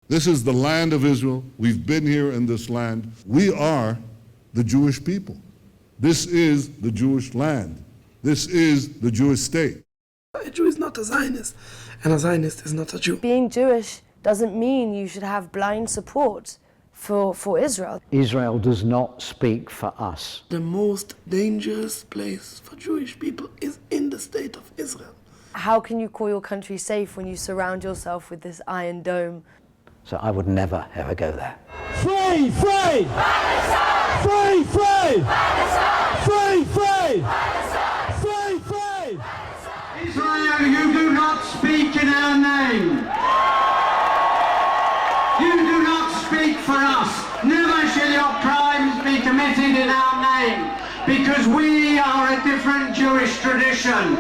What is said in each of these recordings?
This is the land of Israel. We've been here in this land. We are the Jewish people. This is the Jewish land. This is the Jewish state. A Jew is not a Zionist, and a Zionist is not a Jew. Being Jewish doesn't mean you should have blind support for Israel. Israel does not speak for us. The most dangerous place for Jewish people is in the state of Israel. How can you call your country safe when you surround yourself with this iron dome? So I would never, ever go there. Free, free! Palestine! Free, free! Palestine! Free, free! Palestine! Free, free! Palestine! Israel, you do not speak in our name. You do not speak for us. Never shall your crimes be committed in our name, because we are a different Jewish tradition.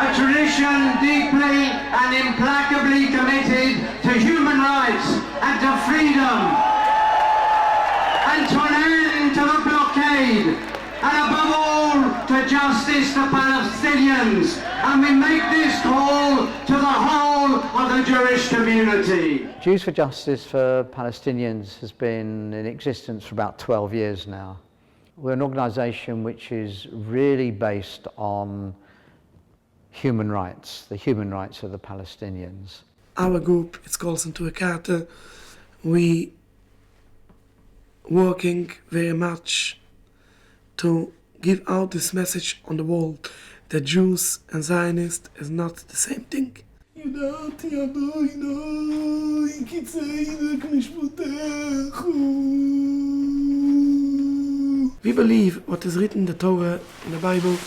A tradition deeply and implacably committed to human rights and to freedom, and to an end to the blockade, and above all to justice to Palestinians. And we make this call to the whole of the Jewish community. Jews for Justice for Palestinians has been in existence for about 12 years now. We're an organisation which is really based on human rights, the human rights of the Palestinians. Our group, it's called Into a Karte. We working very much to give out this message on the world that Jews and Zionists is not the same thing. We believe what is written in the Torah, in the Bible,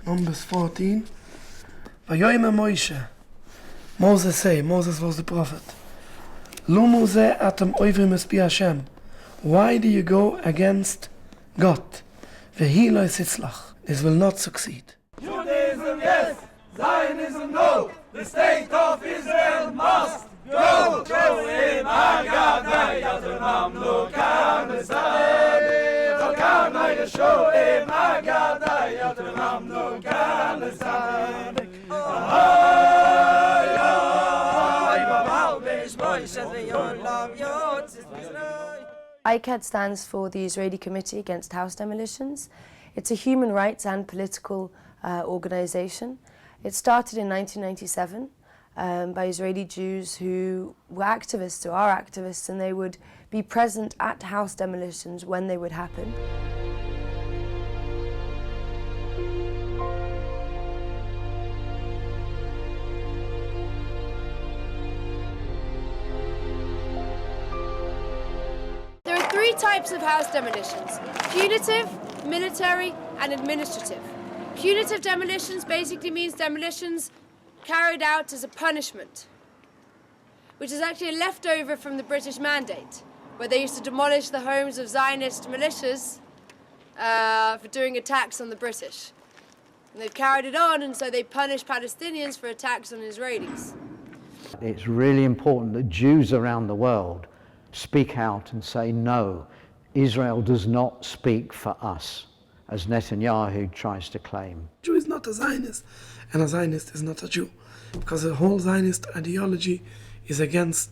Numbers 14. Vayomer Moshe, Moses was the prophet. Lumu ze atem oivrim es pi Hashem. Why do you go against God? Vehi lo yitzlach. This will not succeed. Judaism, yes. Zionism, no. The state of Israel must go. Go in Agadai, Yater Mamlukan, Esane. Chalkan Hayesho in Agadai, Yater Mamlukan, Esane. ICAD stands for the Israeli Committee Against House Demolitions. It's a human rights and political organization. It started in 1997 by Israeli Jews who were activists, who are activists, and they would be present at house demolitions when they would happen. There are three types of house demolitions: punitive, military, and administrative. Punitive demolitions basically means demolitions carried out as a punishment, which is actually a leftover from the British Mandate, where they used to demolish the homes of Zionist militias for doing attacks on the British. And they've carried it on, and so they punish Palestinians for attacks on Israelis. It's really important that Jews around the world speak out and say, no, Israel does not speak for us, as Netanyahu tries to claim. Jew is not a Zionist, and a Zionist is not a Jew, because the whole Zionist ideology is against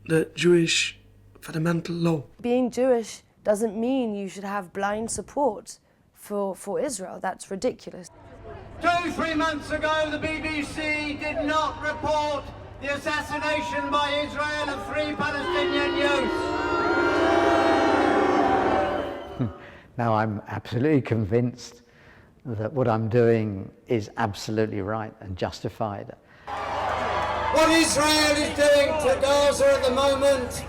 the Jewish fundamental law. Being Jewish doesn't mean you should have blind support for Israel. That's ridiculous. 2-3 months ago, the BBC did not report the assassination by Israel of 3 Palestinian youths. Now I'm absolutely convinced that what I'm doing is absolutely right and justified. What Israel is doing to Gaza at the moment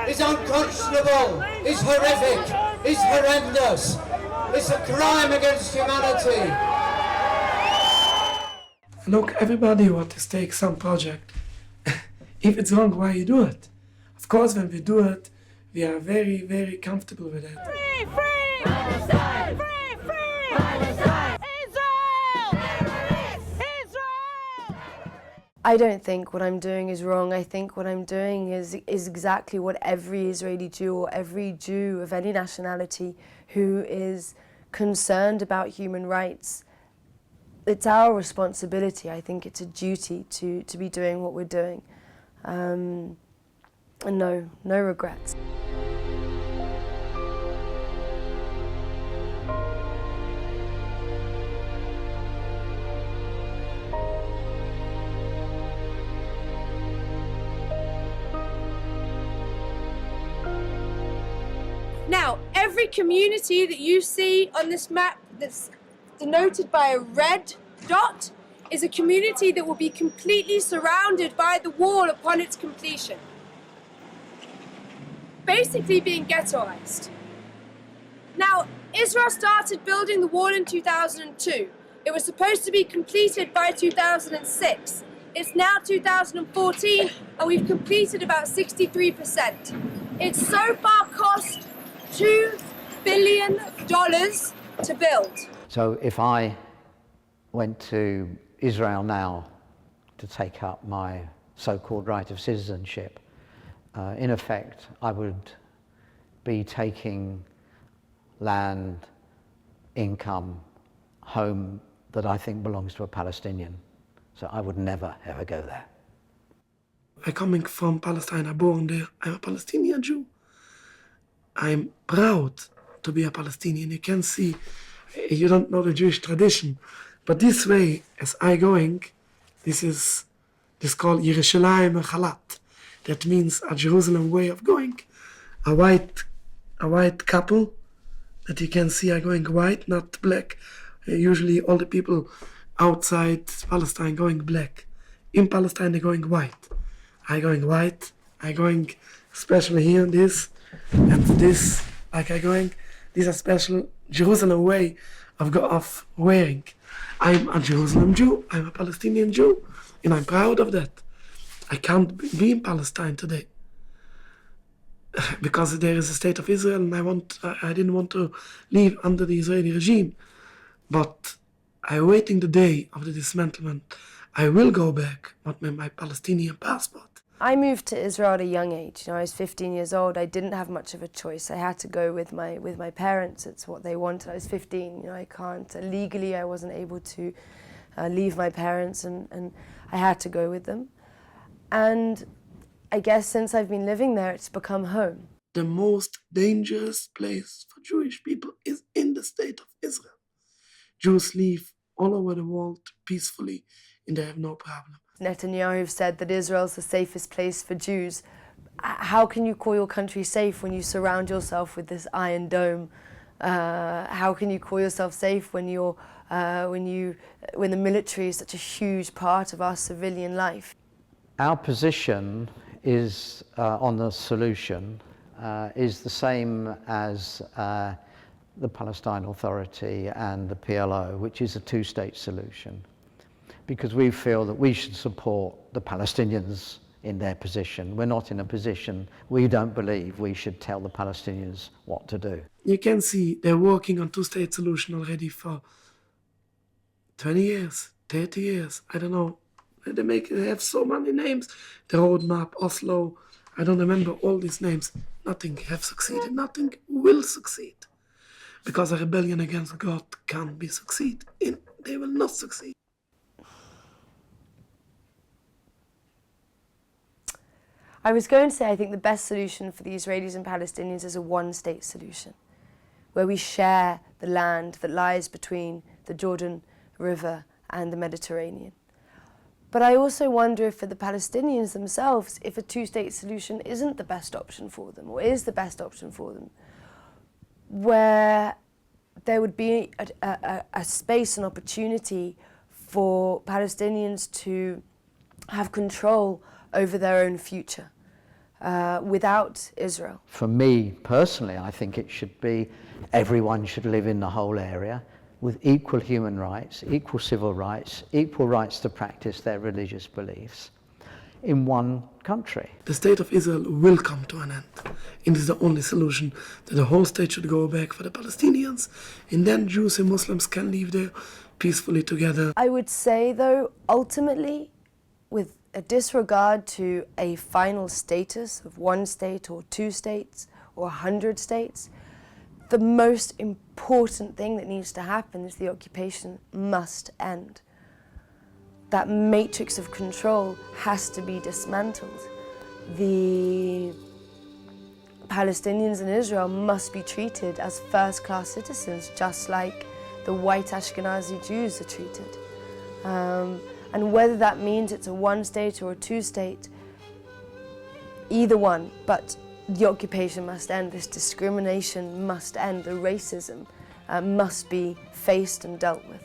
is unconscionable, is horrific, is horrendous. It's a crime against humanity. Look, everybody wants to take some project. If it's wrong, why you do it? Of course, when we do it, we are very, very comfortable with it. Free, free! Palestine! Free, free! Palestine! Israel! Israel! I don't think what I'm doing is wrong. I think what I'm doing is exactly what every Israeli Jew or every Jew of any nationality who is concerned about human rights, it's our responsibility. I think it's a duty to be doing what we're doing. And no regrets. Now, every community that you see on this map that's denoted by a red dot is a community that will be completely surrounded by the wall upon its completion. Basically being ghettoized. Now, Israel started building the wall in 2002. It was supposed to be completed by 2006. It's now 2014 and we've completed about 63%. It's so far cost $2 billion to build. So if I went to Israel now to take up my so-called right of citizenship, in effect, I would be taking land, income, home that I think belongs to a Palestinian. So I would never, ever go there. I'm coming from Palestine, I'm born there. I'm a Palestinian Jew. I'm proud to be a Palestinian. You can see, you don't know the Jewish tradition, but this way, as I going, this called Yerushalayim Chalat. That means a Jerusalem way of going. A white couple that you can see are going white, not black. Usually all the people outside Palestine going black. In Palestine they're going white. I going white. I going especially here this and this. Like I going. These are special Jerusalem way of wearing. I'm a Jerusalem Jew. I'm a Palestinian Jew, and I'm proud of that. I can't be in Palestine today because there is a state of Israel, and I didn't want to live under the Israeli regime. But I'm waiting the day of the dismantlement. I will go back with my Palestinian passport. I moved to Israel at a young age. I was 15 years old. I didn't have much of a choice. I had to go with my parents. It's what they wanted. I was 15. I can't legally. I wasn't able to leave my parents, and I had to go with them. And I guess since I've been living there, it's become home. The most dangerous place for Jewish people is in the state of Israel. Jews live all over the world peacefully, and they have no problem. Netanyahu said that Israel's the safest place for Jews. How can you call your country safe when you surround yourself with this iron dome? How can you call yourself safe when the military is such a huge part of our civilian life? Our position is on the solution is the same as the Palestine Authority and the PLO, which is a two-state solution, because we feel that we should support the Palestinians in their position. We're not in a position, we don't believe we should tell the Palestinians what to do. You can see they're working on two-state solution already for 20 years, 30 years, I don't know. They have so many names. The roadmap, Oslo, I don't remember all these names. Nothing have succeeded, nothing will succeed. Because a rebellion against God can't be succeed. They will not succeed. I was going to say I think the best solution for the Israelis and Palestinians is a one-state solution, where we share the land that lies between the Jordan River and the Mediterranean. But I also wonder if for the Palestinians themselves, if a two-state solution isn't the best option for them, or is the best option for them, where there would be a space and opportunity for Palestinians to have control over their own future without Israel. For me personally, I think it should be everyone should live in the whole area with equal human rights, equal civil rights, equal rights to practice their religious beliefs in one country. The state of Israel will come to an end. It is the only solution, that the whole state should go back for the Palestinians, and then Jews and Muslims can live there peacefully together. I would say, though, ultimately, with a disregard to a final status of one state or two states or 100 states, the most important thing that needs to happen is the occupation must end. That matrix of control has to be dismantled. The Palestinians in Israel must be treated as first-class citizens, just like the white Ashkenazi Jews are treated. And whether that means it's a one-state or a two-state, either one, but the occupation must end, this discrimination must end, the racism must be faced and dealt with.